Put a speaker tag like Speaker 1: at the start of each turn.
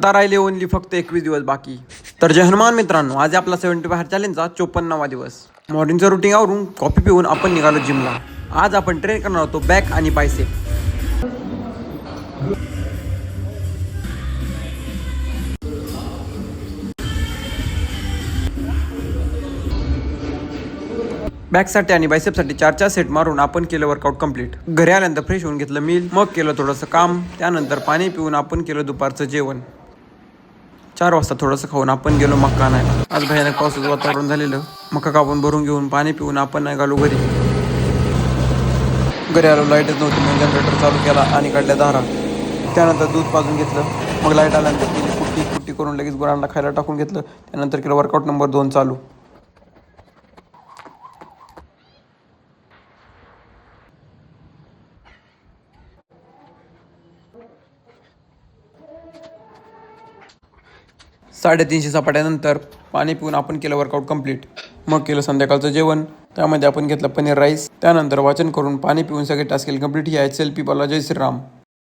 Speaker 1: आता राहिले ओनली फक्त 21 दिवस बाकी. तर जय हनुमान मित्रांनो, आज आपला 75 चॅलेंजचा 54वा दिवस. मॉर्निंगचं रुटीन आवरून कॉफी पिऊन आपण निघालो जिमला. आज आपण ट्रेन करणार होतो बॅक आणि बायसेप. बॅकसाठी आणि बायसेपसाठी 4 सेट मारून आपण केलं वर्कआउट कंप्लीट. घरी आल्यानंतर फ्रेश होऊन घेतलं मील, मग केलं थोडंसं काम, त्यानंतर पाणी पिऊन आपण केलं दुपारचं जेवण. 4 वाजता थोडंसं खाऊन आपण गेलो मक्का आणायला. आज भयानक पावसाचं वातावरण झालेलं. मक्का कापून भरून घेऊन पाणी पिऊन आपण निघालो घरी. घरी आलो, लाईटच नव्हती, मग जनरेटर चालू केला आणि काढल्या दारा. त्यानंतर दूध पाजून घेतलं. मग लाईट आल्यानंतर केली कुट्टी करून लगेच गुरांना खायला टाकून घेतलं. त्यानंतर केलं वर्कआउट नंबर 2 चालू. साडेतीनशे सपाट्यानंतर पाणी पिऊन आपण केलं वर्कआउट कंप्लीट. मग केलं संध्याकाळचं जेवण. त्यामध्ये आपण घेतलं पनीर राईस. त्यानंतर वाचन करून पाणी पिऊन सगळे टास्क केले कंप्लीट. ही आहे सेल्फी बोला जय श्रीराम.